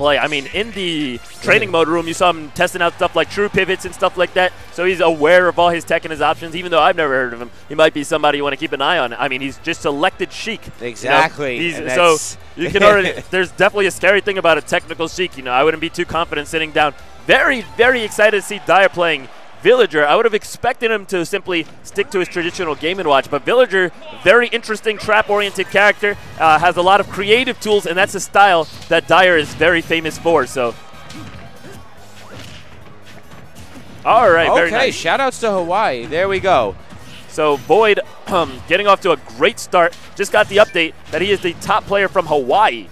play. I mean, in the training mode room, you saw him testing out stuff like true pivots and stuff like that. So he's aware of all his tech and his options, even though I've never heard of him. He might be somebody you want to keep an eye on. I mean, he's just selected Sheik. Exactly. You know? So you can already, there's definitely a scary thing about a technical Sheik. You know, I wouldn't be too confident sitting down. Very, very excited to see Dyer playing Villager. I would have expected him to simply stick to his traditional Game & Watch, but Villager, very interesting trap-oriented character, has a lot of creative tools, and that's a style that Dyer is very famous for. So, all right, very nice. Shout-outs to Hawaii. There we go. So VoiD getting off to a great start. Just got the update that he is the top player from Hawaii.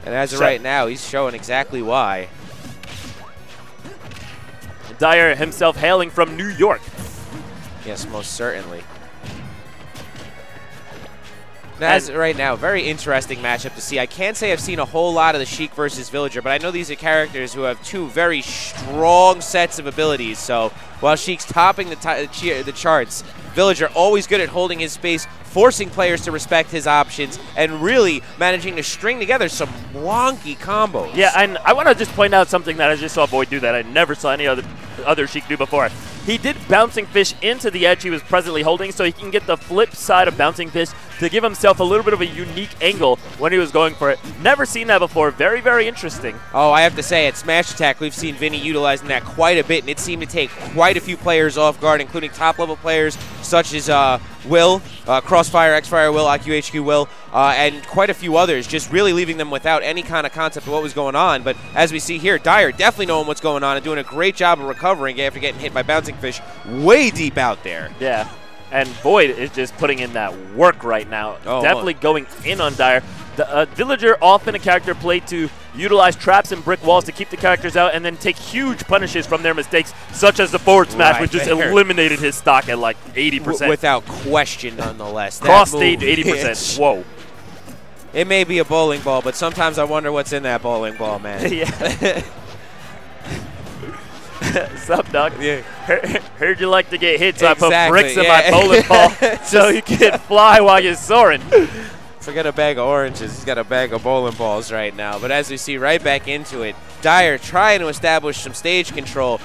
And as of right now, he's showing exactly why. Dyer himself hailing from New York. Yes, most certainly. As of right now, very interesting matchup to see. I can't say I've seen a whole lot of the Sheik versus Villager, but I know these are characters who have two very strong sets of abilities. So while Sheik's topping the charts, Villager always good at holding his space, forcing players to respect his options, and really managing to string together some wonky combos. Yeah, and I want to just point out something that I just saw VoiD do that I never saw any other Sheik do before. He did Bouncing Fish into the edge he was presently holding, so he can get the flip side of Bouncing Fish to give himself a little bit of a unique angle when he was going for it. Never seen that before. Very, very interesting. Oh, I have to say, at Smash Attack, we've seen Vinny utilizing that quite a bit, and it seemed to take quite a few players off guard, including top-level players such as Will, Crossfire, Xfire Will, IQHQ Will, and quite a few others, just really leaving them without any kind of concept of what was going on. But as we see here, Dyer definitely knowing what's going on and doing a great job of recovering after getting hit by Bouncing Fish way deep out there. Yeah, and VoiD is just putting in that work right now. Definitely going in on Dyer. The Villager, often a character played to utilize traps and brick walls to keep the characters out and then take huge punishes from their mistakes, such as the forward smash, which just eliminated his stock at like 80%. Without question, nonetheless. Cross stage 80%. Whoa. It may be a bowling ball, but sometimes I wonder what's in that bowling ball, man. Yeah. Sup, dog? Yeah. Heard you like to get hit, so I put bricks in my bowling ball so you can fly while you're soaring. Forget a bag of oranges. He's got a bag of bowling balls right now. But as we see right back into it, Dyer trying to establish some stage control.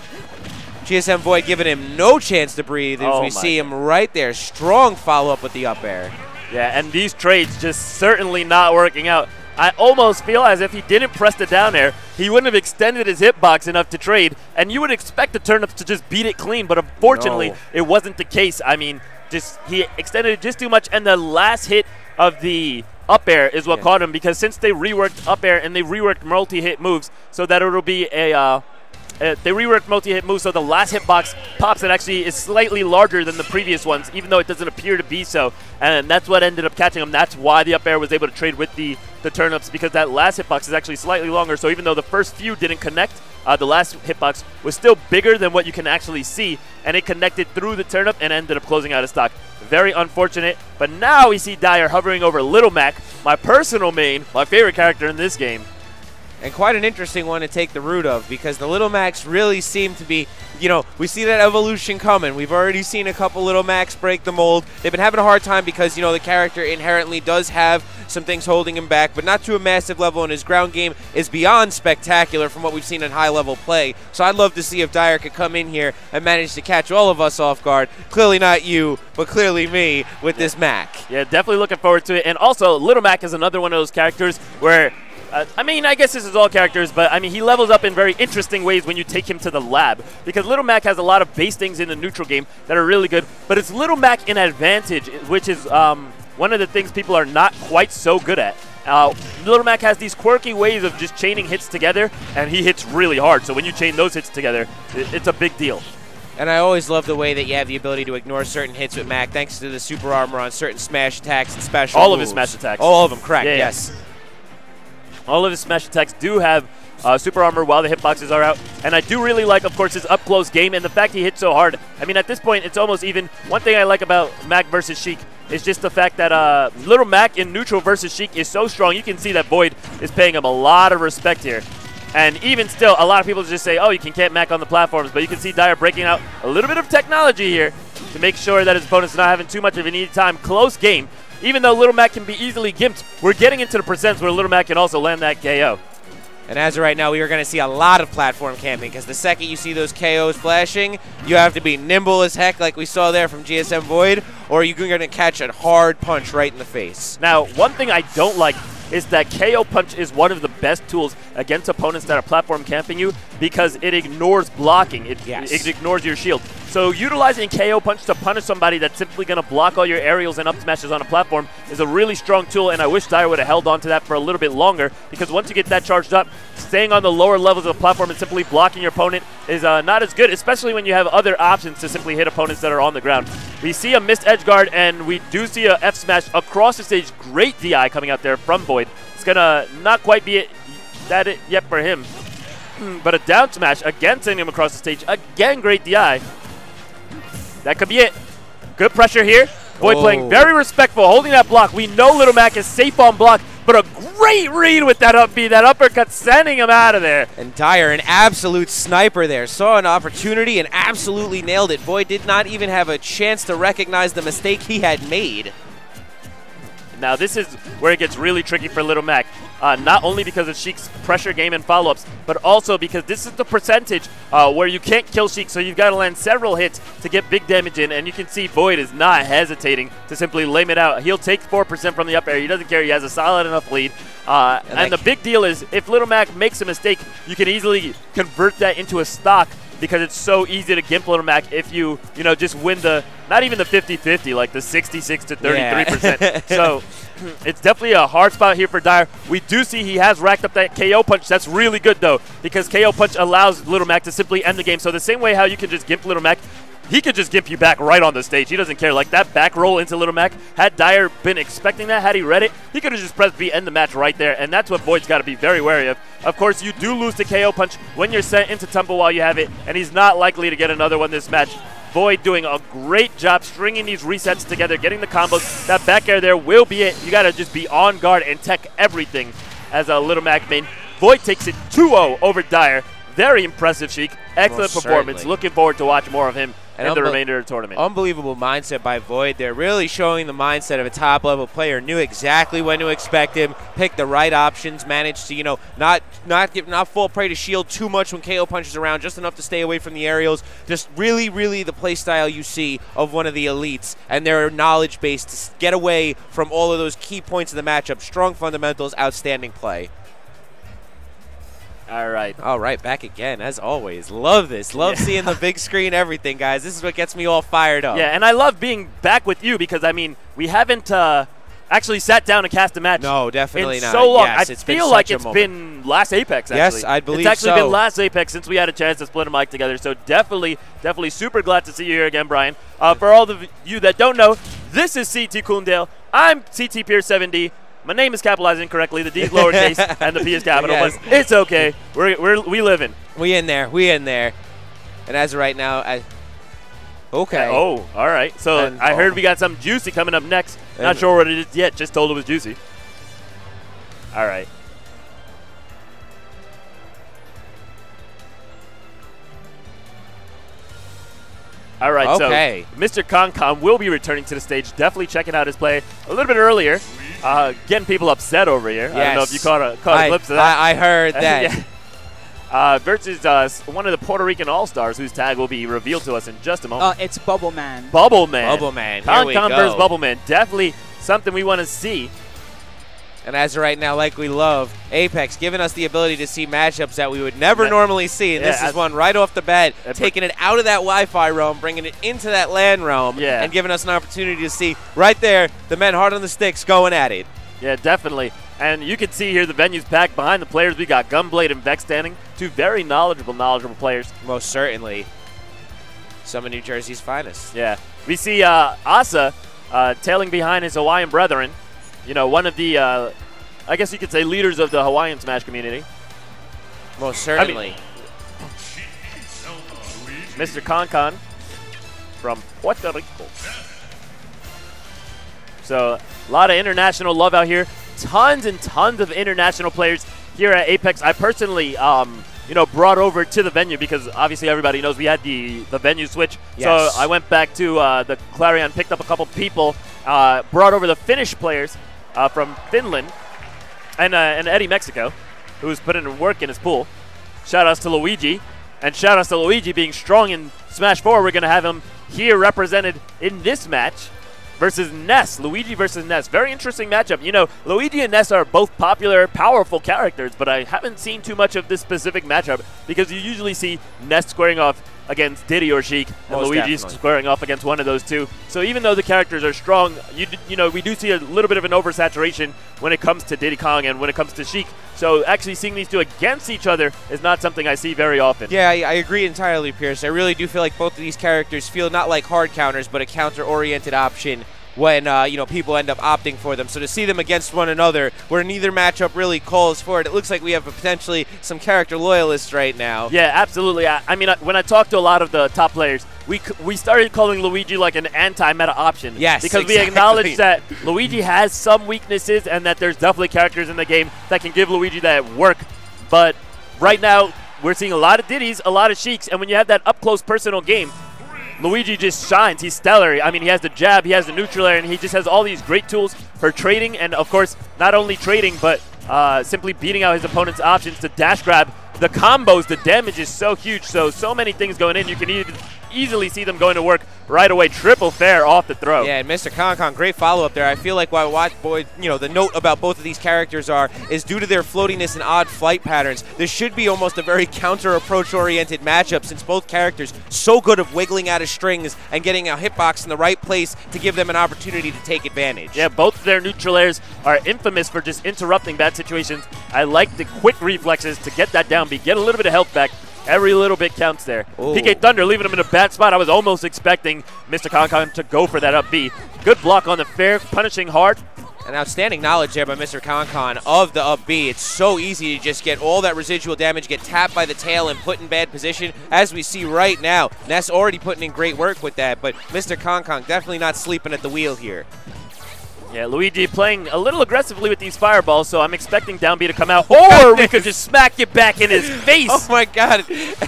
gsmVoiD giving him no chance to breathe as we see him right there. Strong follow-up with the up air. Yeah, and these trades just certainly not working out. I almost feel as if he didn't press the down air, he wouldn't have extended his hitbox enough to trade, and you would expect the turnips to just beat it clean, but unfortunately, it wasn't the case. I mean, he extended it just too much, and the last hit of the up air is what caught him, because since they reworked up air and they reworked multi-hit moves so that it'll be a they reworked multi-hit moves, so the last hitbox pops and actually is slightly larger than the previous ones, even though it doesn't appear to be so. And that's what ended up catching him. That's why the up air was able to trade with the turnips, because that last hitbox is actually slightly longer. So even though the first few didn't connect, the last hitbox was still bigger than what you can actually see, and it connected through the turnip and ended up closing out of stock. Very unfortunate. But now we see Dyer hovering over Little Mac, my personal main, my favorite character in this game. And quite an interesting one to take the root of, because the Little Macs really seem to be, you know, we see that evolution coming. We've already seen a couple Little Macs break the mold. They've been having a hard time because, you know, the character inherently does have some things holding him back, but not to a massive level, and his ground game is beyond spectacular from what we've seen in high-level play. So I'd love to see if Dyer could come in here and manage to catch all of us off guard. Clearly not you, but clearly me with this Mac. Yeah, definitely looking forward to it. And also, Little Mac is another one of those characters where I mean, I guess this is all characters, but I mean, he levels up in very interesting ways when you take him to the lab, because Little Mac has a lot of base things in the neutral game that are really good, but it's Little Mac in advantage, which is one of the things people are not quite so good at. Little Mac has these quirky ways of just chaining hits together, and he hits really hard, so when you chain those hits together, it's a big deal. And I always love the way that you have the ability to ignore certain hits with Mac, thanks to the super armor on certain smash attacks and special All moves. of his smash attacks. All of them, correct, yeah, yes. All of his smash attacks do have super armor while the hitboxes are out. And I do really like, of course, his up-close game and the fact he hits so hard. I mean, at this point, it's almost even. One thing I like about Mac versus Sheik is just the fact that Little Mac in neutral versus Sheik is so strong. You can see that VoiD is paying him a lot of respect here. And even still, a lot of people just say, oh, you can't Mac on the platforms. But you can see Dyer breaking out a little bit of technology here to make sure that his opponent's not having too much of an easy time. Close game. Even though Little Mac can be easily gimped, we're getting into the percents where Little Mac can also land that KO. And as of right now, we are going to see a lot of platform camping because the second you see those KOs flashing, you have to be nimble as heck like we saw there from gsmVoiD, or you're going to catch a hard punch right in the face. Now, one thing I don't like is that KO punch is one of the best tools against opponents that are platform camping you because it ignores blocking. It ignores your shield. So utilizing KO punch to punish somebody that's simply going to block all your aerials and up smashes on a platform is a really strong tool, and I wish Dire would have held on to that for a little bit longer, because once you get that charged up, staying on the lower levels of the platform and simply blocking your opponent is not as good, especially when you have other options to simply hit opponents that are on the ground. We see a missed edge guard, and we do see a F smash across the stage. Great DI coming out there from Void. It's going to not quite be it yet for him. But a down smash again, sending him across the stage. Again, great DI. That could be it. Good pressure here. Void playing very respectful, holding that block. We know Little Mac is safe on block, but a great read with that up B, that uppercut sending him out of there. And Dire, an absolute sniper there, saw an opportunity and absolutely nailed it. Void did not even have a chance to recognize the mistake he had made. Now this is where it gets really tricky for Little Mac. Not only because of Sheik's pressure game and follow-ups, but also because this is the percentage where you can't kill Sheik, so you've got to land several hits to get big damage in, and you can see Void is not hesitating to simply lame it out. He'll take 4% from the up air. He doesn't care. He has a solid enough lead. And the big deal is if Little Mac makes a mistake, you can easily convert that into a stock, because it's so easy to gimp Little Mac if you just win the, not even the 50-50, like the 66 to 33%. Yeah. So it's definitely a hard spot here for Dire. We do see he has racked up that KO punch. That's really good, though, because KO punch allows Little Mac to simply end the game. So the same way how you can just gimp Little Mac, he could just gimp you back right on the stage. He doesn't care. Like that back roll into Little Mac, had Dire been expecting that, had he read it, he could have just pressed B, end the match right there, and that's what Void's got to be very wary of. Of course, you do lose the KO punch when you're sent into Tumble while you have it, and he's not likely to get another one this match. Void doing a great job stringing these resets together, getting the combos. That back air there will be it. You got to just be on guard and tech everything as a Little Mac main. Void takes it 2-0 over Dire. Very impressive, Sheik. Excellent performance. Certainly. Looking forward to watch more of him in the remainder of the tournament. Unbelievable mindset by Void. They're really showing the mindset of a top-level player. Knew exactly when to expect him, picked the right options, managed to, not fall prey to shield too much when KO punches around, just enough to stay away from the aerials. Just really, really the play style you see of one of the elites, and their knowledge base to get away from all of those key points of the matchup. Strong fundamentals, outstanding play. All right, back again, as always. Love this. Love seeing the big screen, everything, guys. This is what gets me all fired up. Yeah, and I love being back with you because, I mean, we haven't actually sat down and cast a match. No, definitely not. So long. Yes, I feel like it's been last Apex, actually. Yes, I believe so. It's actually been last Apex since we had a chance to split a mic together. So definitely super glad to see you here again, Brian. For all of you that don't know, this is CT Coondale. I'm CT Pierce 7D. My name is capitalized incorrectly. The D is lowercase and the P is capital, but it's okay. We living. We in there. And as of right now, okay. Oh, all right. So I heard we got something juicy coming up next. Not sure what it is yet. Just told it was juicy. All right. All right, okay. So MrConCon will be returning to the stage. Definitely checking out his play a little bit earlier. Getting people upset over here. Yes. I don't know if you caught a glimpse of that. I heard that. Versus one of the Puerto Rican All-Stars, whose tag will be revealed to us in just a moment. It's Bubbleman. Bubbleman. Here we go. versus Bubbleman. Definitely something we want to see. And as of right now, like we love, Apex giving us the ability to see matchups that we would never normally see. And this is one right off the bat, taking it out of that Wi-Fi realm, bringing it into that LAN realm, and giving us an opportunity to see right there the men hard on the sticks going at it. Yeah, definitely. And you can see here the venue's packed behind the players. We got Gunblade and Vex standing. Two very knowledgeable players. Most certainly. Some of New Jersey's finest. Yeah. We see Asa tailing behind his Hawaiian brethren. One of the, I guess you could say, leaders of the Hawaiian Smash community. Most certainly. MrConCon from Puerto Rico. So a lot of international love out here. Tons and tons of international players here at Apex. I personally, brought over to the venue because obviously everybody knows we had the venue switch. Yes. So I went back to the Clarion, picked up a couple people, brought over the Finnish players from Finland and Eddie Mexico. who's putting in work in his pool. Shout-outs to Luigi. And shout-outs to Luigi being strong in Smash 4. We're going to have him here represented in this match versus Ness. Luigi versus Ness. Very interesting matchup. You know, Luigi and Ness are both popular, powerful characters, but I haven't seen too much of this specific matchup because you usually see Ness squaring off against Diddy or Sheik, and Luigi's squaring off against one of those two. So even though the characters are strong, you know, we do see a little bit of an oversaturation when it comes to Diddy Kong and when it comes to Sheik. So actually seeing these two against each other is not something I see very often. Yeah, I agree entirely, Pierce. I really do feel like both of these characters feel not like hard counters, but a counter-oriented option when you know, people end up opting for them. So to see them against one another, where neither matchup really calls for it, it looks like we have potentially some character loyalists right now. Yeah, absolutely. I mean, when I talk to a lot of the top players, we started calling Luigi like an anti-meta option. Yes, because exactly. we acknowledge that Luigi has some weaknesses and that there's definitely characters in the game that can give Luigi that work. But right now, we're seeing a lot of Diddies, a lot of Sheiks, and when you have that up-close personal game, Luigi just shines. He's stellar. I mean, he has the jab, he has the neutral air, and he just has all these great tools for trading. And, of course, not only trading, but simply beating out his opponent's options to dash grab. The combos, the damage is so huge. So many things going in. You can easily see them going to work right away. Triple fair off the throw. Yeah, and MrConCon, great follow-up there. I feel like why you know, the note about both of these characters is due to their floatiness and odd flight patterns. This should be almost a very counter-approach-oriented matchup since both characters so good at wiggling out of strings and getting a hitbox in the right place to give them an opportunity to take advantage. Yeah, both of their neutral airs are infamous for just interrupting bad situations. I like the quick reflexes to get that down B, get a little bit of health back. Every little bit counts there. Ooh. PK Thunder leaving him in a bad spot. I was almost expecting MrConCon to go for that up B. Good block on the fair, punishing hard. An outstanding knowledge there by MrConCon of the up B. It's so easy to just get all that residual damage, get tapped by the tail and put in bad position, as we see right now. Ness already putting in great work with that, but MrConCon definitely not sleeping at the wheel here. Yeah, Luigi playing a little aggressively with these fireballs, so I'm expecting down B to come out, or we could just smack it back in his face. Oh my god,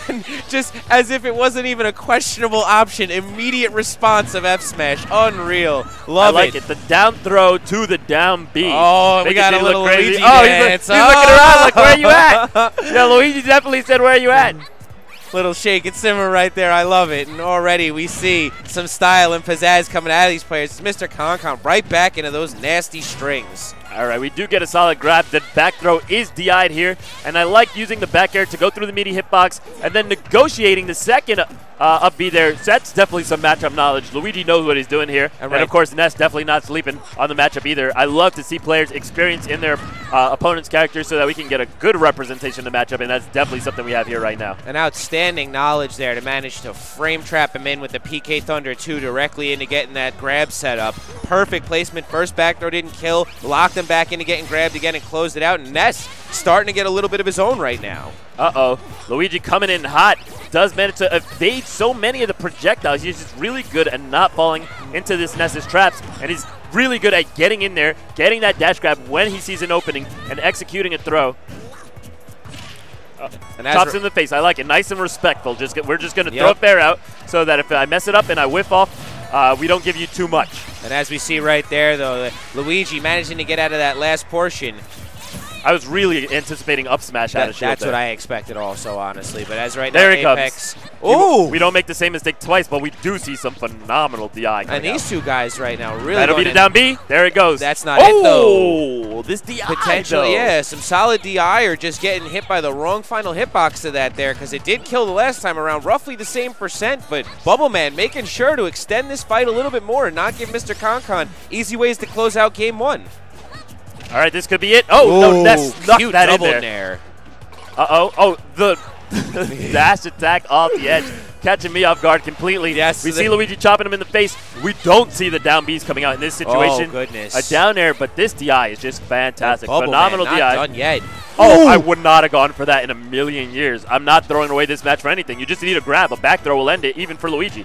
and just as if it wasn't even a questionable option, immediate response of F smash, unreal, love it. I like it, the down throw to the down B. Oh, we got a little Luigi dance. He's looking around like, where you at? Yeah, Luigi definitely said, where you at? Little shake and simmer right there. I love it. And already we see some style and pizzazz coming out of these players. It's MrConCon right back into those nasty strings. All right, we do get a solid grab. The back throw is DI'd here, and I like using the back air to go through the meaty hitbox and then negotiating the second up B there. So that's definitely some matchup knowledge. Luigi knows what he's doing here. And of course, Ness definitely not sleeping on the matchup either. I love to see players experience in their opponent's characters so that we can get a good representation of the matchup, and that's definitely something we have here right now. An outstanding knowledge there to manage to frame trap him in with the PK Thunder 2 directly into getting that grab set up. Perfect placement. First back throw didn't kill. Locked him back into getting grabbed again and closed it out. And Ness starting to get a little bit of his own right now. Uh-oh. Luigi coming in hot. Does manage to evade so many of the projectiles. He's just really good at not falling into this Ness's traps. And he's really good at getting in there, getting that dash grab when he sees an opening, and executing a throw. Chops in the face. I like it. Nice and respectful. We're just going to throw a fair out so that if I mess it up and I whiff off, we don't give you too much. And as we see right there, though, Luigi managing to get out of that last portion. I was really anticipating up smash out of shield. That's what I expected also, honestly. But as right there now, Apex. Ooh! We don't make the same mistake twice, but we do see some phenomenal DI coming And these out. Two guys right now really that'll be the down B. There it goes. That's not it, though. Oh, this DI, potentially, though. Yeah, some solid DI or just getting hit by the wrong final hitbox to that there, because it did kill the last time around, roughly the same percent, but Bubbleman making sure to extend this fight a little bit more and not give MrConCon easy ways to close out game one. All right, this could be it. Oh, no, Ness knocked that in there. Nair. Uh-oh. Oh, the dash attack off the edge, catching me off guard completely. Yes. We see Luigi chopping him in the face. We don't see the down Bs coming out in this situation. Oh, goodness. A down air, but this DI is just fantastic. Phenomenal not DI. Done yet. Oh, I would not have gone for that in a million years. I'm not throwing away this match for anything. You just need a grab. A back throw will end it, even for Luigi.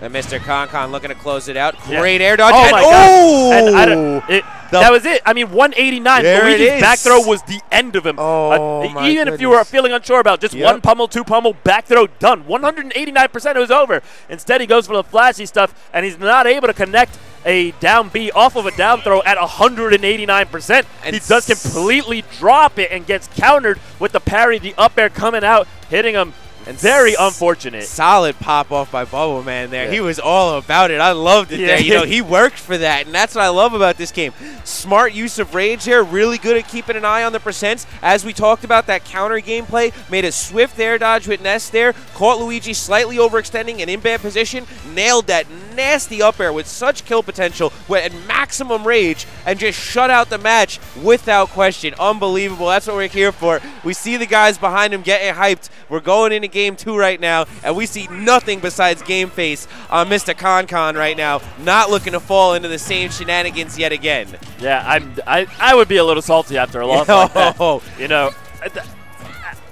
And MrConCon looking to close it out. Great air dodge. Oh, and my God. And that was it. I mean, 189. Luigi's back throw was the end of him. Oh, even if you were feeling unsure about just one pummel, two pummel, back throw, done. 189%, it was over. Instead, he goes for the flashy stuff, and he's not able to connect a down B off of a down throw at 189%. He does completely drop it and gets countered with the parry, the up air coming out, hitting him. And very unfortunate. Solid pop off by Bubbleman there. Yeah. He was all about it. I loved it there. You know, he worked for that, and that's what I love about this game. Smart use of rage there. Really good at keeping an eye on the percents. As we talked about, that counter gameplay made a swift air dodge with Ness there. Caught Luigi slightly overextending and in bad position. Nailed that nasty up air with such kill potential at maximum rage and just shut out the match without question. Unbelievable. That's what we're here for. We see the guys behind him getting hyped. We're going into Game 2 right now, and we see nothing besides game face on MrConCon right now, not looking to fall into the same shenanigans yet again. Yeah, I would be a little salty after a loss like that. You know,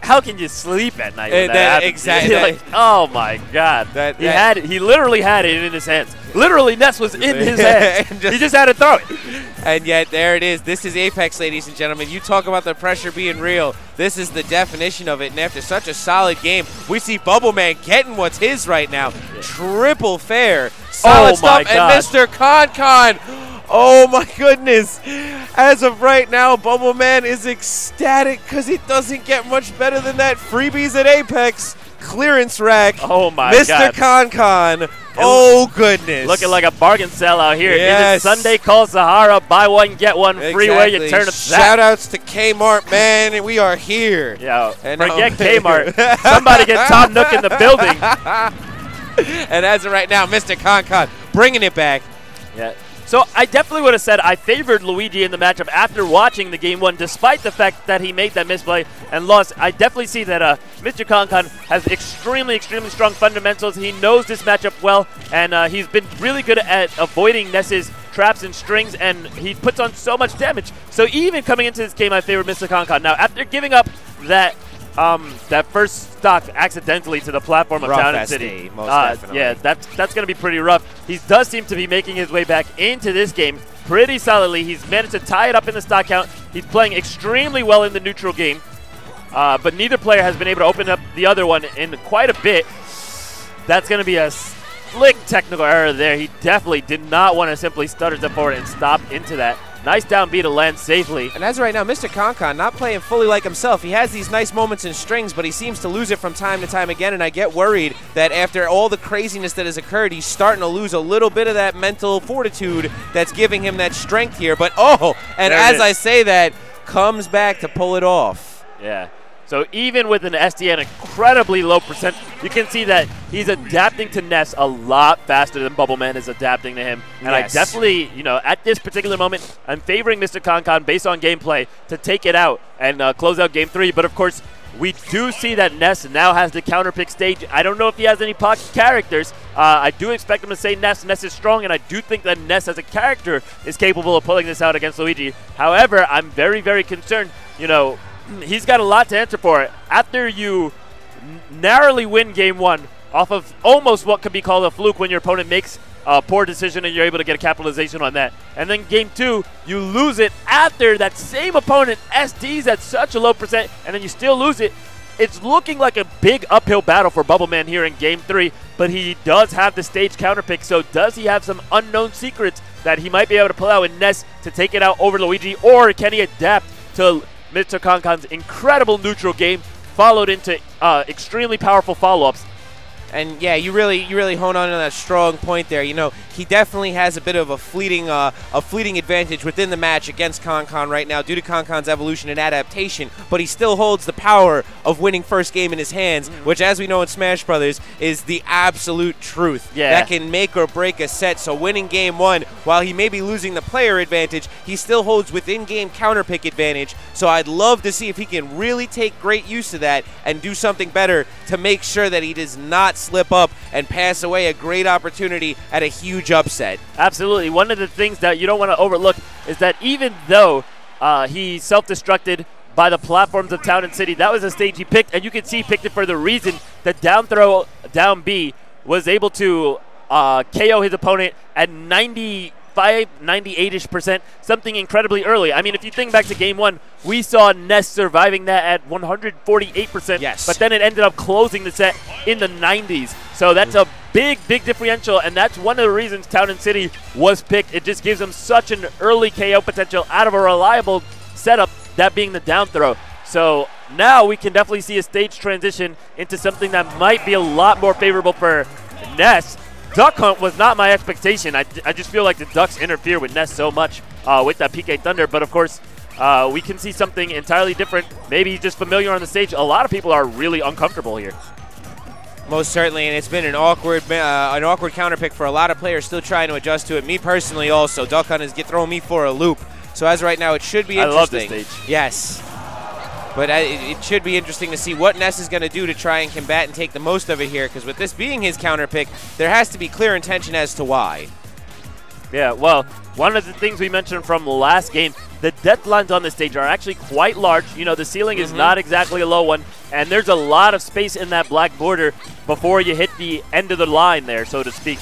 how can you sleep at night when that happens? Exactly. Like, oh my God. He literally had it in his hands. Literally, Ness was in his hands. He just had to throw it. And yet, there it is. This is Apex, ladies and gentlemen. You talk about the pressure being real. This is the definition of it. And after such a solid game, we see Bubbleman getting what's his right now. Yeah. Triple fair. Solid stuff. And MrConCon. Oh, my goodness. As of right now, Bubbleman is ecstatic because he doesn't get much better than that. Freebies at Apex. Clearance rack. Oh, my God. MrConCon. Oh, goodness. Looking like a bargain sale out here. Yes. It is Sunday Call Sahara. Buy one, get one free way you turn up that. Shout-outs to Kmart, man. And we are here. Yeah, forget Kmart. Somebody get Tom Nook in the building. And as of right now, MrConCon bringing it back. Yeah. So I definitely would have said I favored Luigi in the matchup after watching the game one, despite the fact that he made that misplay and lost. I definitely see that MrConCon has extremely, extremely strong fundamentals. He knows this matchup well, and he's been really good at avoiding Ness's traps and strings, and he puts on so much damage. So even coming into this game, I favored MrConCon. Now, after giving up that first stock accidentally to the platform of Town and City. Most definitely. Yeah, that's going to be pretty rough. He does seem to be making his way back into this game pretty solidly. He's managed to tie it up in the stock count. He's playing extremely well in the neutral game, but neither player has been able to open up the other one in quite a bit. That's going to be a slick technical error there. He definitely did not want to simply stutter step forward and stop into that. Nice down B to land safely. And as of right now, MrConCon not playing fully like himself. He has these nice moments in strings, but he seems to lose it from time to time again, and I get worried that after all the craziness that has occurred, he's starting to lose a little bit of that mental fortitude that's giving him that strength here. But, and as I say that, comes back to pull it off. Yeah. So even with an SD at an incredibly low percent, you can see that he's adapting to Ness a lot faster than Bubbleman is adapting to him. And I definitely, at this particular moment, I'm favoring MrConCon based on gameplay to take it out and close out Game 3. But, of course, we do see that Ness now has the counterpick stage. I don't know if he has any pocket characters. I do expect him to say Ness. Ness is strong, and I do think that Ness as a character is capable of pulling this out against Luigi. However, I'm very, very concerned, he's got a lot to answer for it. After you narrowly win Game 1 off of almost what could be called a fluke when your opponent makes a poor decision and you're able to get a capitalization on that. And then Game 2, you lose it after that same opponent SDs at such a low percent, and then you still lose it. It's looking like a big uphill battle for Bubbleman here in Game 3, but he does have the stage counterpick, so does he have some unknown secrets that he might be able to pull out in Ness to take it out over Luigi, or can he adapt to MrConCon's incredible neutral game, followed into extremely powerful follow-ups? And yeah, you really hone on that strong point there. He definitely has a bit of a fleeting advantage within the match against ConCon right now due to ConCon's evolution and adaptation, but he still holds the power of winning first game in his hands, which, as we know in Smash Brothers, is the absolute truth. Yeah. That can make or break a set. So winning Game 1, while he may be losing the player advantage, he still holds within-game counterpick advantage. So I'd love to see if he can really take great use of that and do something better to make sure that he does not slip up and pass away a great opportunity at a huge upset. Absolutely. One of the things that you don't want to overlook is that even though he self-destructed by the platforms of Town and City, that was a stage he picked, and you can see he picked it for the reason that down throw, down B was able to KO his opponent at 98-ish percent, something incredibly early. I mean, if you think back to Game 1, we saw Ness surviving that at 148%, yes, but then it ended up closing the set in the 90s. So that's a big differential, and that's one of the reasons Town and City was picked. It just gives them such an early KO potential out of a reliable setup, that being the down throw. So now we can definitely see a stage transition into something that might be a lot more favorable for Ness. Duck Hunt was not my expectation. I just feel like the Ducks interfere with Ness so much with that PK Thunder, but of course we can see something entirely different. Maybe just familiar on the stage. A lot of people are really uncomfortable here. Most certainly, and it's been an awkward counter pick for a lot of players still trying to adjust to it. Me personally also. Duck Hunt is throwing me for a loop. So as of right now, it should be interesting. I love this stage. Yes. But it should be interesting to see what Ness is going to do to try and combat and take the most of it here, because with this being his counter pick, there has to be clear intention as to why. Yeah, well, one of the things we mentioned from last game, the death lines on the stage are actually quite large. You know, the ceiling is not exactly a low one, and there's a lot of space in that black border before you hit the end of the line there, so to speak.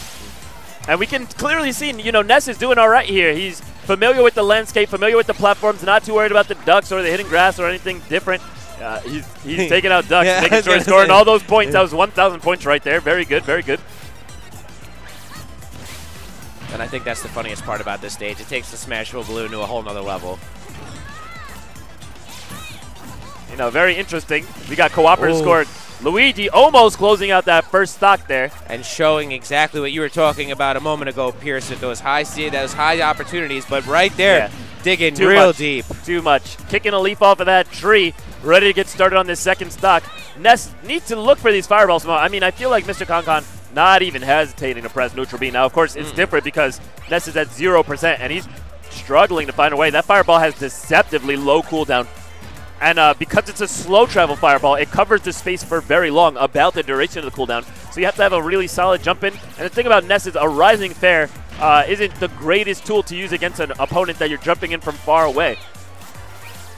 And we can clearly see, you know, Ness is doing all right here. He's familiar with the landscape, familiar with the platforms, not too worried about the ducks or the hidden grass or anything different. He's taking out ducks, making sure he's scoring all those points. That was 1,000 points right there. Very good, very good. And I think that's the funniest part about this stage. It takes the Smashville Balloon to a whole nother level. You know, very interesting. We got cooperative scored. Luigi almost closing out that first stock there. And showing exactly what you were talking about a moment ago, Pierce, with those high opportunities, but right there, digging real deep. Too much. Kicking a leaf off of that tree, ready to get started on this second stock. Ness needs to look for these fireballs. I mean, I feel like MrConCon not even hesitating to press neutral B. Now, of course, it's different because Ness is at 0%, and he's struggling to find a way. That fireball has deceptively low cooldown. And because it's a slow travel fireball, it covers the space for very long, about the duration of the cooldown. So you have to have a really solid jump in. And the thing about Ness is a rising fair isn't the greatest tool to use against an opponent that you're jumping in from far away.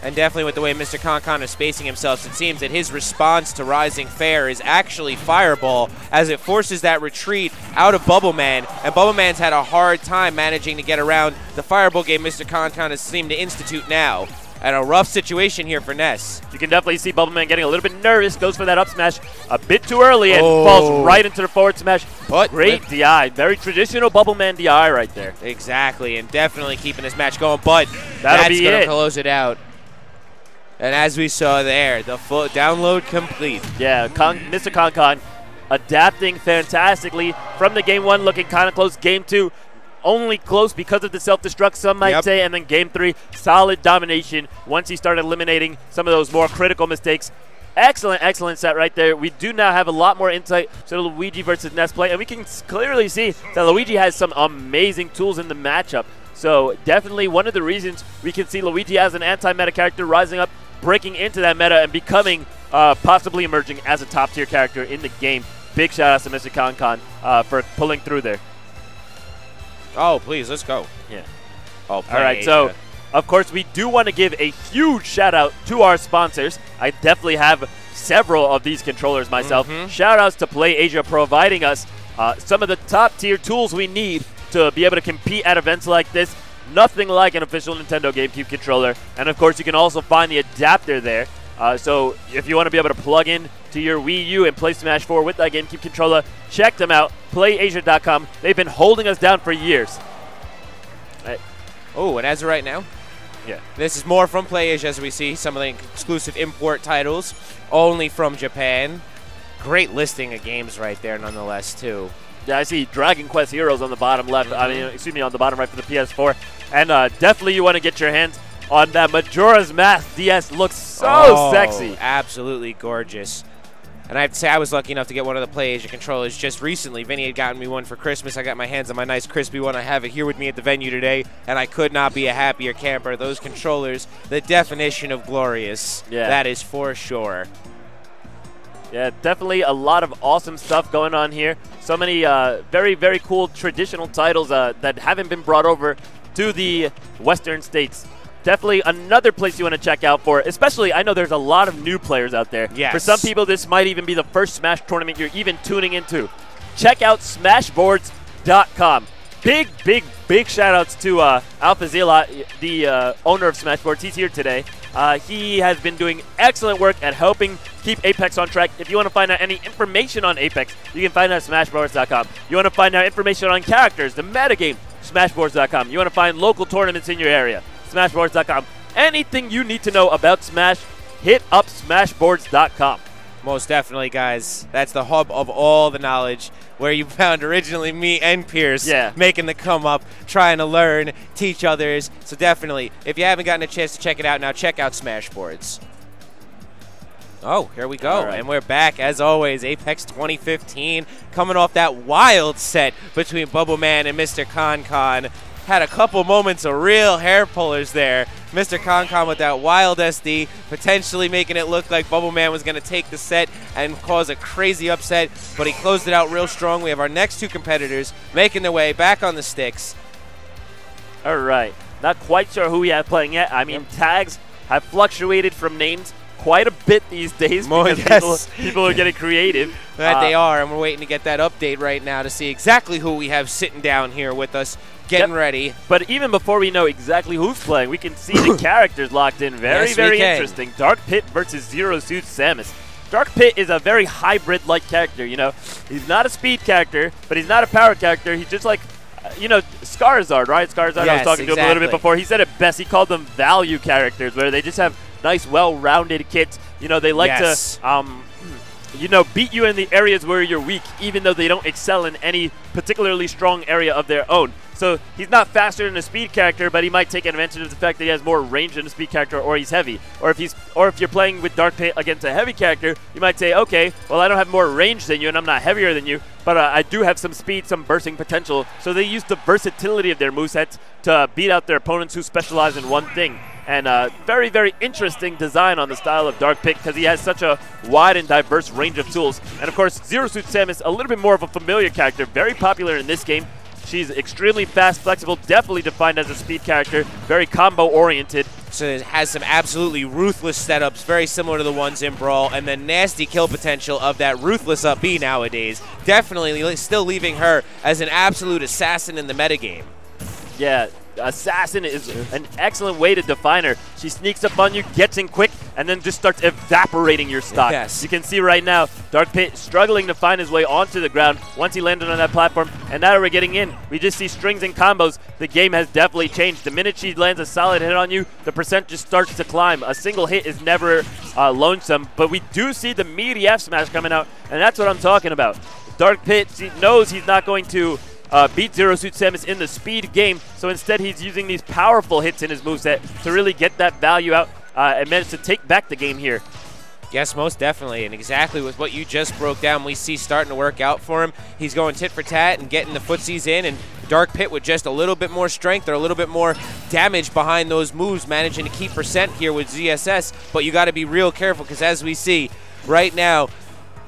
And definitely with the way MrConCon is spacing himself, it seems that his response to Rising Fair is actually Fireball, as it forces that retreat out of Bubbleman, and Bubbleman's had a hard time managing to get around the Fireball game MrConCon has seemed to institute now. And a rough situation here for Ness. You can definitely see Bubbleman getting a little bit nervous, goes for that up smash a bit too early and falls right into the forward smash. But great DI, very traditional Bubbleman DI right there. Exactly, and definitely keeping this match going, but that's going to close it out. And as we saw there, the full download complete. Yeah, MrConCon adapting fantastically from the game one, looking kind of close. Game two, only close because of the self-destruct, some might say, and then game three, solid domination once he started eliminating some of those more critical mistakes. Excellent, excellent set right there. We do now have a lot more insight to the Luigi versus Ness play, and we can clearly see that Luigi has some amazing tools in the matchup. So definitely one of the reasons we can see Luigi as an anti-meta character rising up, breaking into that meta, and becoming possibly emerging as a top-tier character in the game. Big shout-out to MrConCon for pulling through there. Oh, please, let's go. Yeah. Oh, all right, so, of course, we do want to give a huge shout-out to our sponsors. I definitely have several of these controllers myself. Shout-outs to Play Asia providing us some of the top-tier tools we need to be able to compete at events like this. Nothing like an official Nintendo GameCube controller. And, of course, you can also find the adapter there. So if you want to be able to plug in to your Wii U and play Smash 4 with that GameCube controller, check them out, playasia.com. They've been holding us down for years. Oh, and as of right now, this is more from PlayAsia, as we see some of the exclusive import titles only from Japan. Great listing of games right there, nonetheless, too. Yeah, I see Dragon Quest Heroes on the bottom left. I mean, excuse me, on the bottom right for the PS4. And definitely you want to get your hands on that Majora's Mask DS. Looks so sexy. Absolutely gorgeous. And I have to say, I was lucky enough to get one of the PlayAsia controllers just recently. Vinny had gotten me one for Christmas. I got my hands on my nice crispy one. I have it here with me at the venue today, and I could not be a happier camper. Those controllers, the definition of glorious. Yeah. That is for sure. Yeah, definitely a lot of awesome stuff going on here. So many very, very cool traditional titles that haven't been brought over to the Western states. Definitely another place you want to check out for, especially I know there's a lot of new players out there. Yes. For some people, this might even be the first Smash tournament you're even tuning into. Check out smashboards.com. Big shout outs to Alpha Zilot, the owner of Smashboards. He's here today. He has been doing excellent work at helping keep Apex on track. If you want to find out any information on Apex, you can find it at smashboards.com. You want to find out information on characters, the metagame, smashboards.com. You want to find local tournaments in your area, smashboards.com. Anything you need to know about Smash, hit up smashboards.com. Most definitely, guys. That's the hub of all the knowledge, where you found originally me and Pierce making the come up, trying to learn, teach others. So definitely, if you haven't gotten a chance to check it out now, check out Smashboards. Oh, here we go. And we're back, as always, Apex 2015, coming off that wild set between Bubbleman and MrConCon. Had a couple moments of real hair pullers there. MrConCon with that wild SD, potentially making it look like Bubbleman was going to take the set and cause a crazy upset, but he closed it out real strong. We have our next two competitors making their way back on the sticks. All right. Not quite sure who we have playing yet. I mean, tags have fluctuated from names quite a bit these days because people are getting creative. That they are, and we're waiting to get that update right now to see exactly who we have sitting down here with us, getting ready. But even before we know exactly who's playing, we can see the characters locked in. Very interesting. Dark Pit versus Zero Suit Samus. Dark Pit is a very hybrid-like character, you know. He's not a speed character, but he's not a power character. He's just like, you know, Skarzard, right? Skarzard, I was talking to him a little bit before. He said it best. He called them value characters, where they just have nice, well-rounded kits. You know, they like to, you know, beat you in the areas where you're weak, even though they don't excel in any particularly strong area of their own. So he's not faster than a speed character, but he might take advantage of the fact that he has more range than a speed character, or he's heavy. Or if you're playing with Dark Pit against a heavy character, you might say, okay, well, I don't have more range than you, and I'm not heavier than you, but I do have some speed, some bursting potential. So they use the versatility of their movesets to beat out their opponents who specialize in one thing. And very, very interesting design on the style of Dark Pit, because he has such a wide and diverse range of tools. And of course, Zero Suit Samus, a little bit more of a familiar character, very popular in this game. She's extremely fast, flexible, definitely defined as a speed character, very combo-oriented. So it has some absolutely ruthless setups, very similar to the ones in Brawl, and the nasty kill potential of that ruthless up B nowadays. Definitely still leaving her as an absolute assassin in the metagame. Yeah, Assassin is an excellent way to define her. She sneaks up on you, gets in quick, and then just starts evaporating your stock. Yes. You can see right now, Dark Pit struggling to find his way onto the ground once he landed on that platform, and now we're getting in. We just see strings and combos. The game has definitely changed. The minute she lands a solid hit on you, the percent just starts to climb. A single hit is never lonesome, but we do see the meaty F smash coming out, and that's what I'm talking about. Dark Pit knows he's not going to beat Zero Suit Samus in the speed game, so instead he's using these powerful hits in his moveset to really get that value out and manage to take back the game here. Yes, most definitely, and exactly with what you just broke down, we see starting to work out for him. He's going tit for tat and getting the footsies in, and Dark Pit with just a little bit more strength or a little bit more damage behind those moves, managing to keep percent here with ZSS, but you got to be real careful, because as we see right now,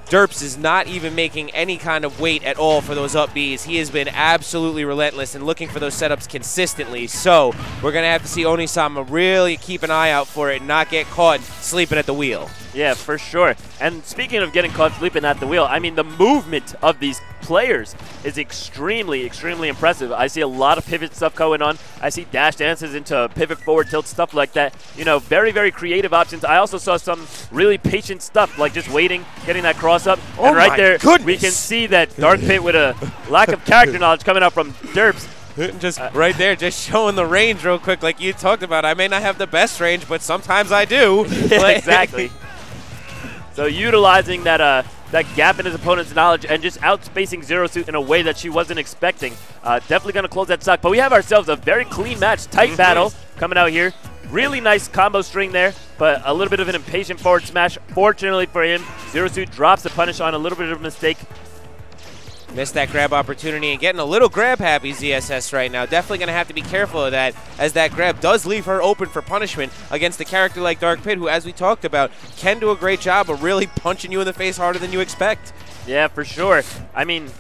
Derps is not even making any kind of weight at all for those up Bs. He has been absolutely relentless and looking for those setups consistently. So we're going to have to see Onii-Sama really keep an eye out for it and not get caught sleeping at the wheel. Yeah, for sure. And speaking of getting caught sleeping at the wheel, I mean, the movement of these players is extremely, extremely impressive. I see a lot of pivot stuff going on. I see dash dances into pivot forward tilt, stuff like that. You know, very, very creative options. I also saw some really patient stuff, like just waiting, getting that cross up. Oh, and right there, goodness. we can see that Dark Pit with a lack of character knowledge coming out from Derps. Just right there, just showing the range real quick, like you talked about. I may not have the best range, but sometimes I do. Yeah, exactly. So utilizing that that gap in his opponent's knowledge and just outspacing Zero Suit in a way that she wasn't expecting. Definitely going to close that stock. But we have ourselves a very clean match, tight battle coming out here. Really nice combo string there, but a little bit of an impatient forward smash. Fortunately for him, Zero Suit drops the punish on a little bit of a mistake. Missed that grab opportunity and getting a little grab happy ZSS right now. Definitely going to have to be careful of that, as that grab does leave her open for punishment against a character like Dark Pit, who, as we talked about, can do a great job of really punching you in the face harder than you expect. Yeah, for sure. I mean,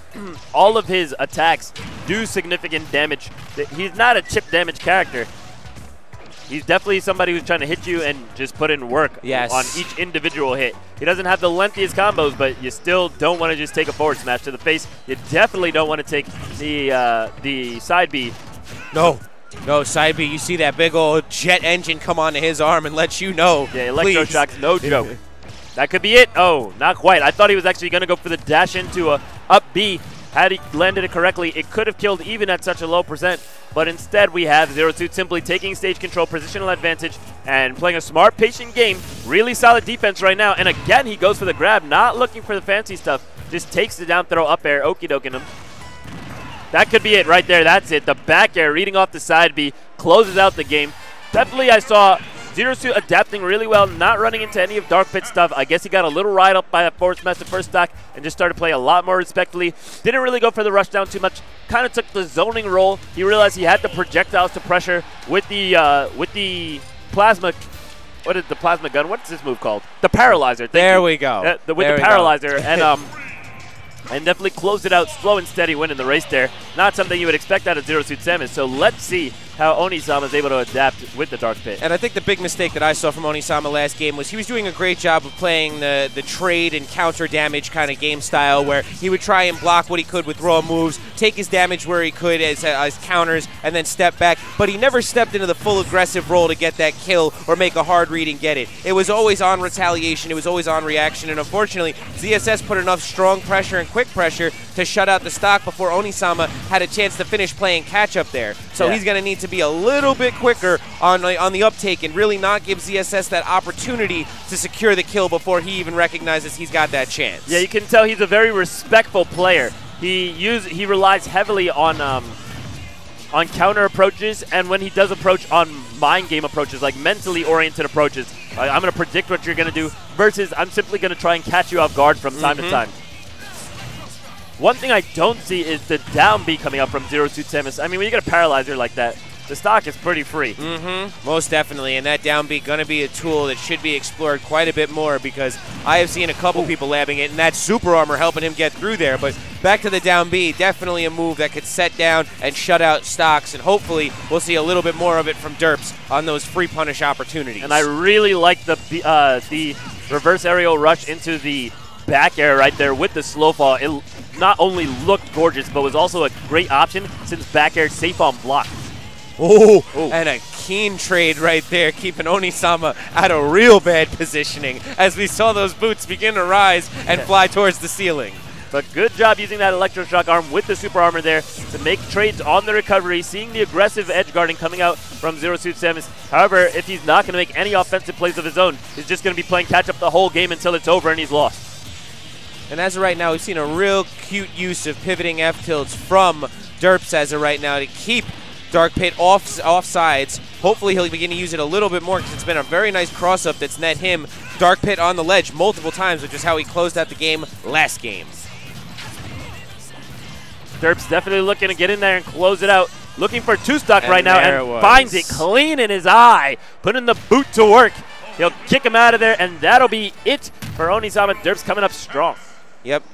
all of his attacks do significant damage. He's not a chip damage character. He's definitely somebody who's trying to hit you and just put in work on each individual hit. He doesn't have the lengthiest combos, but you still don't want to just take a forward smash to the face. You definitely don't want to take the side B. No. No, side B, you see that big old jet engine come onto his arm and let you know. Yeah, electroshock's no joke. That could be it. Oh, not quite. I thought he was actually going to go for the dash into a up B. Had he landed it correctly, it could have killed even at such a low percent. But instead, we have 0-2 simply taking stage control, positional advantage, and playing a smart, patient game. Really solid defense right now. And again, he goes for the grab, not looking for the fancy stuff. Just takes the down throw up air, okey-doking him. That could be it right there. That's it. The back air reading off the side B closes out the game. Definitely, I saw 0-2 adapting really well, not running into any of Dark Pit stuff. I guess he got a little ride up by that Force Master first stock and just started playing a lot more respectfully. Didn't really go for the rush down too much. Kind of took the zoning role. He realized he had the projectiles to pressure with the plasma. What is the plasma gun? What's this move called? The paralyzer. There we go. With the paralyzer and definitely closed it out slow and steady, winning the race there. Not something you would expect out of 0-2 Samus. So let's see how Onii-Sama is able to adapt with the Dark Pit. And I think the big mistake that I saw from Onii-Sama last game was he was doing a great job of playing the trade and counter damage kind of game style where he would try and block what he could with raw moves, take his damage where he could as counters, and then step back. But he never stepped into the full aggressive role to get that kill or make a hard read and get it. It was always on retaliation. It was always on reaction. And unfortunately, ZSS put enough strong pressure and quick pressure to shut out the stock before Onii-Sama had a chance to finish playing catch-up there. So he's going to need to be a little bit quicker on the uptake and really not give ZSS that opportunity to secure the kill before he even recognizes he's got that chance. Yeah, you can tell he's a very respectful player. He relies heavily on counter approaches, and when he does approach on mind game approaches, like mentally oriented approaches, I'm going to predict what you're going to do versus I'm simply going to try and catch you off guard from time to time. One thing I don't see is the down B coming up from 0-2 Samus. I mean, when you get a paralyzer like that, the stock is pretty free. Most definitely, and that down B going to be a tool that should be explored quite a bit more because I have seen a couple people labbing it, and that super armor helping him get through there. But back to the down B, definitely a move that could set down and shut out stocks, and hopefully we'll see a little bit more of it from Derps on those free punish opportunities. And I really like the reverse aerial rush into the back air right there with the slow fall. It not only looked gorgeous, but was also a great option since back air safe on block. And a keen trade right there, keeping Onii-Sama out of real bad positioning as we saw those boots begin to rise and fly towards the ceiling. But good job using that electroshock arm with the super armor there to make trades on the recovery, seeing the aggressive edge guarding coming out from 0-2 Samus. However, if he's not going to make any offensive plays of his own, he's just going to be playing catch-up the whole game until it's over and he's lost. And as of right now, we've seen a real cute use of pivoting F-tilts from Derps as of right now to keep Dark Pit off sides. Hopefully he'll begin to use it a little bit more because it's been a very nice cross-up that's net him Dark Pit on the ledge multiple times, which is how he closed out the game last game. Derps definitely looking to get in there and close it out. Looking for two stock right now and finds it clean in his eye. Putting the boot to work. He'll kick him out of there, and that'll be it for Onii-Sama. Derps coming up strong. Yep.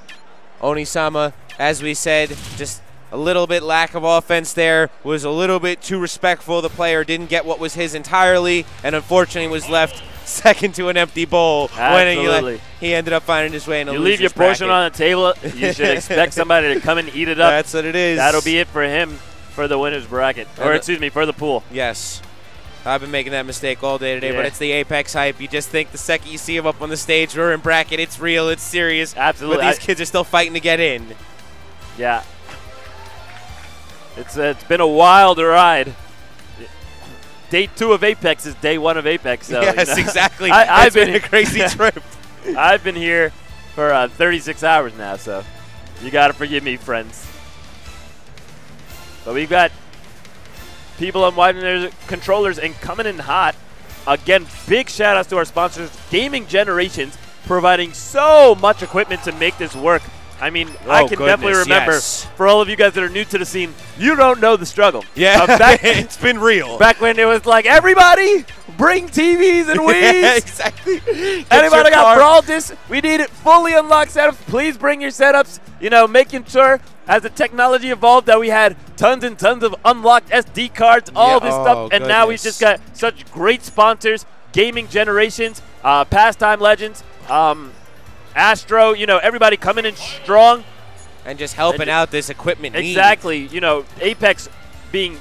Onii-Sama, as we said, just a little bit lack of offense there, was a little bit too respectful. The player didn't get what was his entirely, and unfortunately was left second to an empty bowl. Absolutely. When he ended up finding his way in a You leave your portion on the table, you should expect somebody to come and eat it up. That's what it is. That'll be it for him for the winner's bracket, or excuse me, for the pool. Yes. I've been making that mistake all day today, but it's the Apex hype. You just think the second you see him up on the stage or in bracket, it's real, it's serious. Absolutely. But these kids are still fighting to get in. Yeah. It's been a wild ride. Day 2 of Apex is day 1 of Apex. So, yes, you know, exactly. I've been a crazy trip. I've been here for 36 hours now, so you got to forgive me, friends. But we've got people unwinding their controllers and coming in hot. Again, big shout outs to our sponsors, Gaming Generations, providing so much equipment to make this work. I mean, I can definitely remember, for all of you guys that are new to the scene, you don't know the struggle. Yeah, it's been real. Back when it was like, everybody, bring TVs and Wii's. Yeah, exactly. Anybody got Brawl discs? We need it fully unlocked setups. Please bring your setups. You know, making sure as the technology evolved that we had tons and tons of unlocked SD cards, all this stuff. And now we've just got such great sponsors, Gaming Generations, Pastime Legends, Astro, you know, everybody coming in strong. And just helping out this equipment need. Exactly. You know, Apex being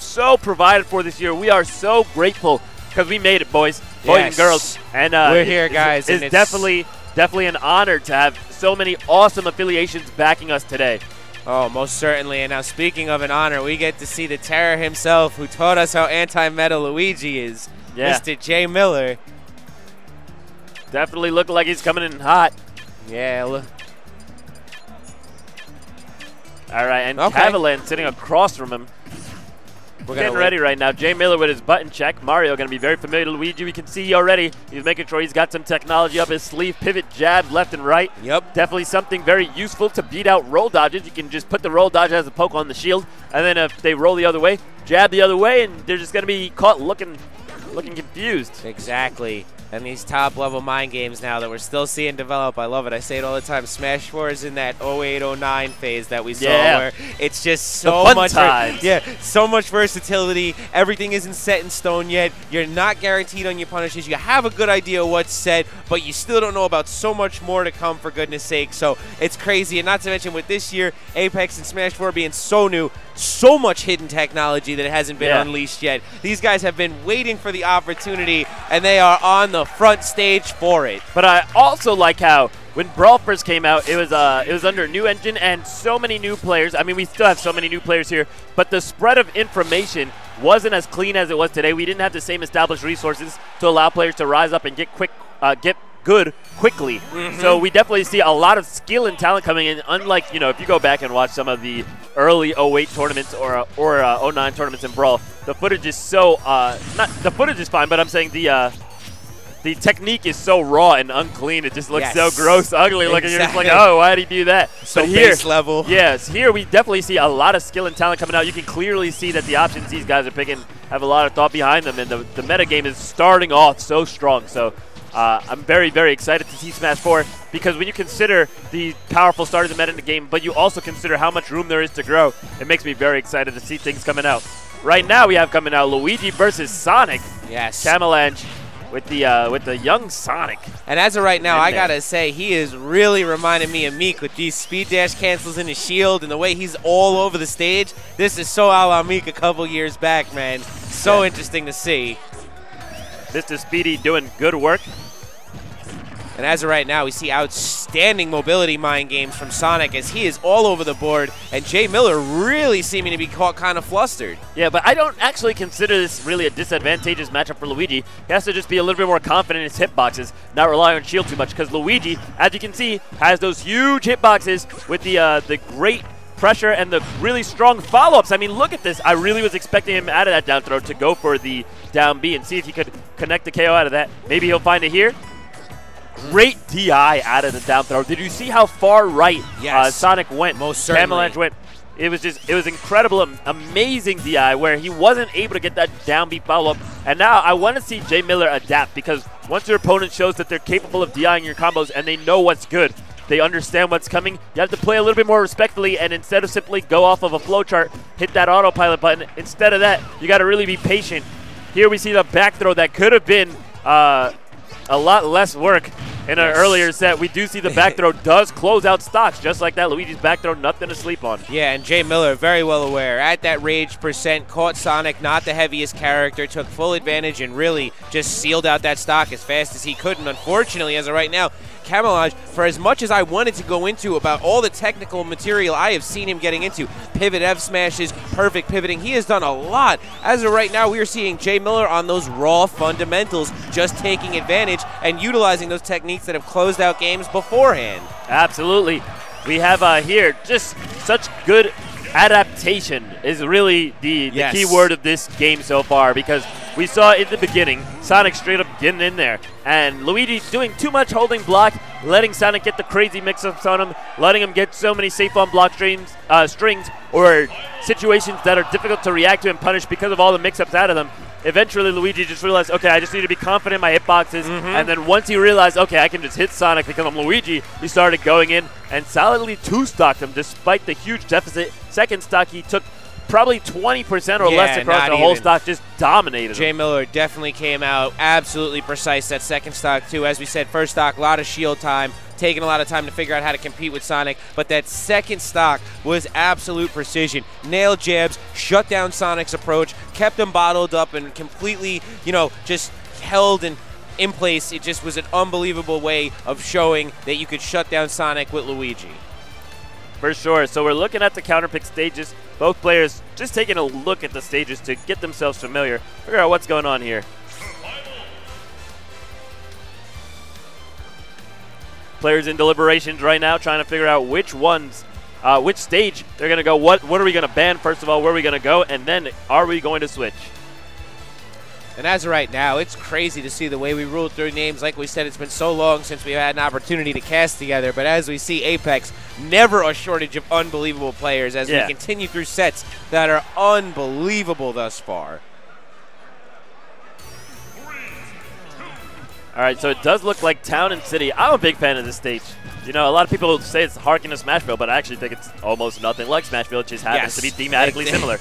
so provided for this year. We are so grateful because we made it, boys and girls. And we're here, guys. It's definitely an honor to have so many awesome affiliations backing us today. Oh, most certainly. And now speaking of an honor, we get to see the terror himself who taught us how anti-meta Luigi is, Mr. J.Miller. Definitely look like he's coming in hot. Yeah, look. All right, and Camalange sitting across from him. We're getting ready right now. J.Miller with his button check. Mario going to be very familiar to Luigi. We can see already he's making sure he's got some technology up his sleeve. Pivot jab left and right. Yep. Definitely something very useful to beat out roll dodges. You can just put the roll dodge as a poke on the shield, and then if they roll the other way, jab the other way, and they're just going to be caught looking confused. Exactly. And these top-level mind games now that we're still seeing develop, I love it. I say it all the time. Smash 4 is in that 08-09 phase that we saw where it's just so much so much versatility. Everything isn't set in stone yet. You're not guaranteed on your punishes. You have a good idea of what's set, but you still don't know about so much more to come, for goodness sake. So it's crazy. And not to mention with this year, Apex and Smash 4 being so new, so much hidden technology that it hasn't been unleashed yet. These guys have been waiting for the opportunity, and they are on the front stage for it. But I also like how when Brult first came out, it was under a new engine and so many new players. I mean, we still have so many new players here, but the spread of information wasn't as clean as it was today. We didn't have the same established resources to allow players to rise up and get good quickly. So we definitely see a lot of skill and talent coming in, unlike, if you go back and watch some of the early 08 tournaments or 09 tournaments in Brawl, the footage is so not the footage is fine, but I'm saying the technique is so raw and unclean. It just looks so gross, ugly looking. You're just like, oh, why did he do that? So base level. Yes, here we definitely see a lot of skill and talent coming out. You can clearly see that the options these guys are picking have a lot of thought behind them, and the meta game is starting off so strong. So I'm very, very excited to see Smash 4 because when you consider the powerful start of the meta in the game, but you also consider how much room there is to grow, it makes me very excited to see things coming out. Right now we have coming out Luigi versus Sonic. Yes. Camalange with the young Sonic. And as of right now, I gotta say, he is really reminding me of Meek with these speed dash cancels in his shield and the way he's all over the stage. This is so a la Meek a couple years back, man. So interesting to see. Mr. Speedy doing good work. And as of right now, we see outstanding mobility mind games from Sonic as he is all over the board, and J.Miller really seeming to be caught kind of flustered. Yeah, but I don't actually consider this really a disadvantageous matchup for Luigi. He has to just be a little bit more confident in his hitboxes, not rely on shield too much, because Luigi, as you can see, has those huge hitboxes with the great pressure and the really strong follow-ups. I mean, look at this. I really was expecting him out of that down throw to go for the down B and see if he could connect the KO out of that. Maybe he'll find it here. Great DI out of the down throw. Did you see how far right Sonic went? Most certainly. Camalange went. It was incredible, amazing DI where he wasn't able to get that down B follow-up. And now I want to see J.Miller adapt because once your opponent shows that they're capable of DIing your combos and they know what's good, they understand what's coming, you have to play a little bit more respectfully, and instead of simply go off of a flowchart, hit that autopilot button. Instead of that, you got to really be patient. Here we see the back throw that could have been a lot less work in an earlier set. We do see the back throw does close out stocks, just like that. Luigi's back throw, nothing to sleep on. Yeah, and J.Miller, very well aware. At that rage percent, caught Sonic, not the heaviest character, took full advantage and really just sealed out that stock as fast as he could. And unfortunately, as of right now, Camalange, for as much as I wanted to go into about all the technical material I have seen him getting into, pivot F smashes, perfect pivoting, he has done a lot. As of right now, we are seeing J.Miller on those raw fundamentals, just taking advantage and utilizing those techniques that have closed out games beforehand. Absolutely. We have here just such good adaptation is really the key word of this game so far, because we saw in the beginning Sonic straight up getting in there and Luigi doing too much holding block, letting Sonic get the crazy mix-ups on him, letting him get so many safe on block strings or situations that are difficult to react to and punish because of all the mix-ups out of them. Eventually, Luigi just realized, okay, I just need to be confident in my hitboxes. And then once he realized, okay, I can just hit Sonic because I'm Luigi, he started going in and solidly two-stocked him despite the huge deficit. Second stock, he took probably 20% or Yeah, less across not the whole even. stock, just dominated him. J.Miller definitely came out absolutely precise that second stock, too. As we said, first stock, a lot of shield time, taking a lot of time to figure out how to compete with Sonic, but that second stock was absolute precision. Nailed jabs, shut down Sonic's approach, kept him bottled up and completely, you know, just held in place. It just was an unbelievable way of showing that you could shut down Sonic with Luigi. For sure. So we're looking at the counterpick stages. Both players just taking a look at the stages to get themselves familiar, figure out what's going on here. Players in deliberations right now trying to figure out which ones, which stage they're going to go. What are we going to ban, first of all? Where are we going to go? And then are we going to switch? And as of right now, it's crazy to see the way we ruled through names. Like we said, it's been so long since we've had an opportunity to cast together. But as we see Apex, never a shortage of unbelievable players as we continue through sets that are unbelievable thus far. All right, so it does look like Town and City. I'm a big fan of this stage. You know, a lot of people say it's harking to Smashville, but I actually think it's almost nothing like Smashville. It just happens to be thematically similar.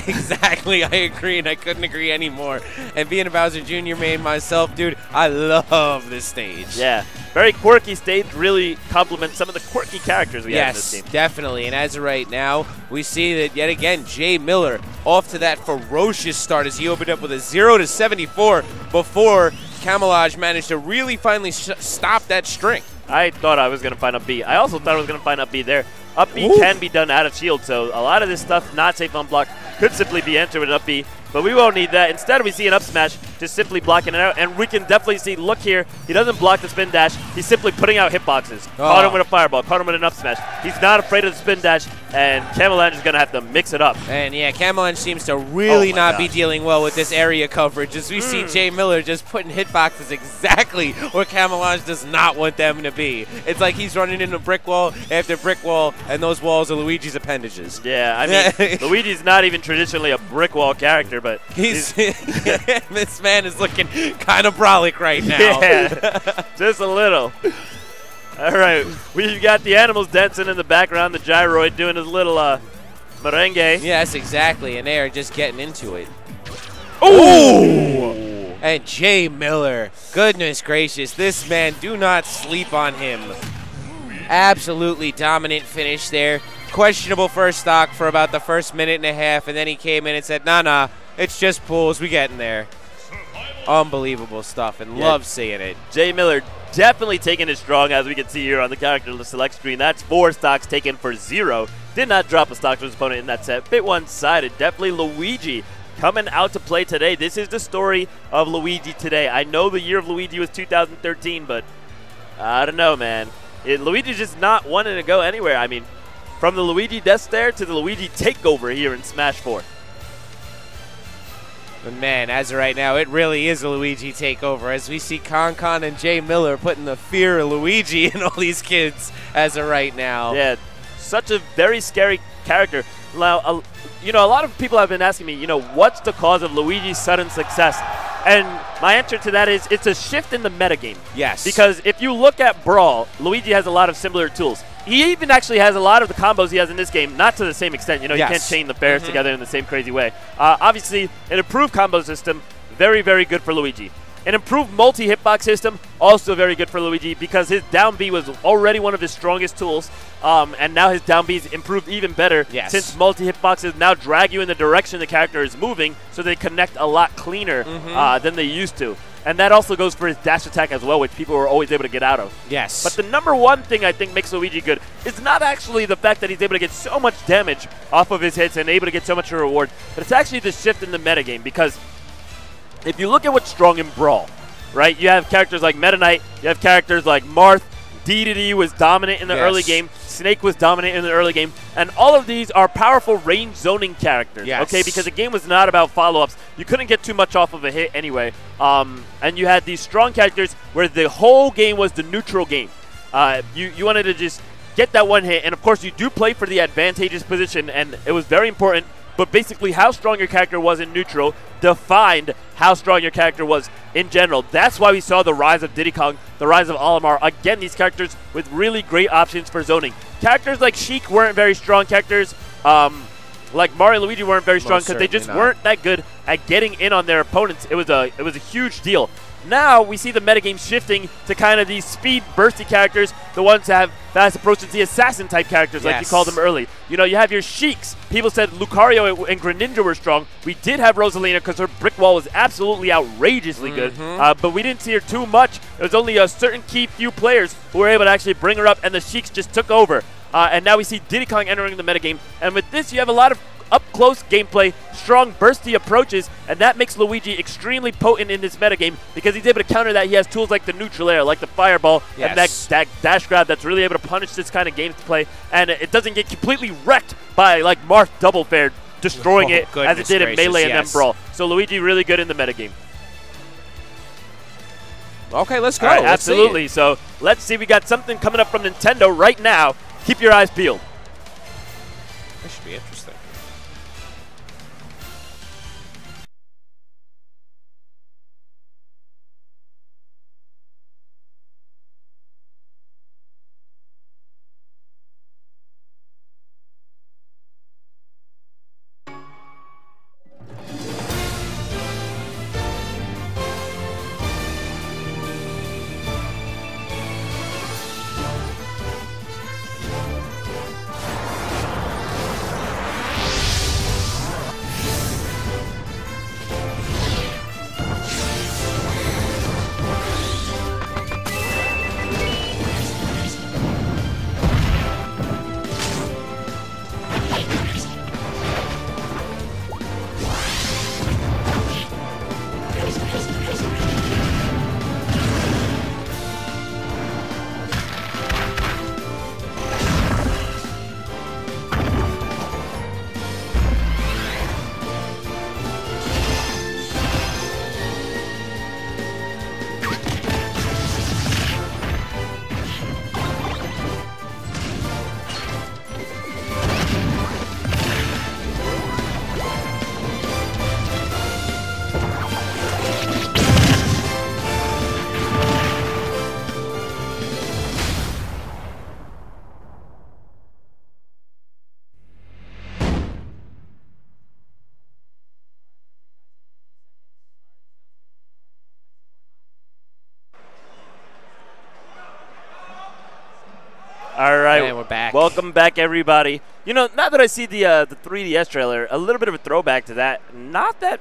Exactly, I agree, and I couldn't agree anymore. And being a Bowser Jr. main myself, dude, I love this stage. Yeah, very quirky stage, really complements some of the quirky characters we have in this team. Yes, definitely. And as of right now, we see that yet again, J.Miller off to that ferocious start as he opened up with a 0-74 before Camalange managed to really finally stop that string. I thought I was going to find up B. I also thought I was going to find up B there. Up B can be done out of shield, so a lot of this stuff not safe on block could simply be entered with up B, but we won't need that. Instead, we see an up smash just simply blocking it out, and we can definitely see, look here, he doesn't block the spin dash. He's simply putting out hitboxes. Caught him with a fireball, caught him with an up smash. He's not afraid of the spin dash, and Camalange is going to have to mix it up. And yeah, Camalange seems to really not be dealing well with this area coverage as we see J.Miller just putting hitboxes exactly where Camalange does not want them to be. It's like he's running into brick wall after brick wall, and those walls are Luigi's appendages. Yeah, I mean, Luigi's not even traditionally a brick wall character, but he's this man is looking kind of brolic right now. Yeah, just a little. All right, we've got the animals dancing in the background, the gyroid doing his little merengue. Yes, exactly, and they are just getting into it. Ooh! And J.Miller, goodness gracious, this man, do not sleep on him. Absolutely dominant finish there. Questionable first stock for about the first minute and a half, and then he came in and said, nah, it's just pools, we getting there. Unbelievable stuff, and love seeing it. J.Miller definitely taking it strong, as we can see here on the character select screen. That's 4 stocks taken for 0. Did not drop a stock to his opponent in that set. Bit one-sided. Definitely Luigi coming out to play today. This is the story of Luigi today. I know the year of Luigi was 2013, but I don't know, man. Luigi's just not wanting to go anywhere. I mean, from the Luigi Death Stare to the Luigi Takeover here in Smash 4. But man, as of right now, it really is a Luigi takeover as we see ConCon and J.Miller putting the fear of Luigi in all these kids as of right now. Yeah, such a very scary character. Now, you know, a lot of people have been asking me, you know, what's the cause of Luigi's sudden success? And my answer to that is it's a shift in the metagame. Yes. Because if you look at Brawl, Luigi has a lot of similar tools. He even actually has a lot of the combos he has in this game, not to the same extent. You know, you can't chain the bears together in the same crazy way. Obviously, an improved combo system, very, very good for Luigi. An improved multi-hitbox system, also very good for Luigi because his down B was already one of his strongest tools, and now his down B is improved even better since multi-hitboxes now drag you in the direction the character is moving, so they connect a lot cleaner than they used to. And that also goes for his dash attack as well, which people were always able to get out of. Yes. But the number one thing I think makes Luigi good is not actually the fact that he's able to get so much damage off of his hits and able to get so much reward, but it's actually the shift in the metagame because if you look at what's strong in Brawl, right, you have characters like Meta Knight, you have characters like Marth, DDD was dominant in the early game, Snake was dominant in the early game, and all of these are powerful range zoning characters, okay, because the game was not about follow-ups. You couldn't get too much off of a hit anyway, and you had these strong characters where the whole game was the neutral game. You wanted to just get that one hit, and of course you do play for the advantageous position, and it was very important, but basically how strong your character was in neutral defined how strong your character was in general. That's why we saw the rise of Diddy Kong, the rise of Olimar. Again, these characters with really great options for zoning. Characters like Sheik weren't very strong characters. like Mario and Luigi weren't very strong because they just not. weren't that good at getting in on their opponents. It was a huge deal. Now we see the metagame shifting to kind of these speed bursty characters, the ones that have fast approaches, the assassin type characters like you called them early. You know, you have your Sheiks. People said Lucario and Greninja were strong. We did have Rosalina because her brick wall was absolutely outrageously good, but we didn't see her too much. There was only a certain key few players who were able to actually bring her up, and the Sheiks just took over. And now we see Diddy Kong entering the metagame, and with this you have a lot of up-close gameplay, strong bursty approaches, and that makes Luigi extremely potent in this metagame because he's able to counter that. He has tools like the neutral air, like the fireball, and that dash grab that's really able to punish this kind of gameplay, and it doesn't get completely wrecked by like Marth Double Fair destroying it as it did in Melee and then Brawl. So Luigi really good in the metagame. Okay, let's go. All right, absolutely. So let's see. We got something coming up from Nintendo right now. Keep your eyes peeled. That should be interesting. All right, and we're back. Welcome back, everybody. You know, now that I see the 3DS trailer, a little bit of a throwback to that. Not that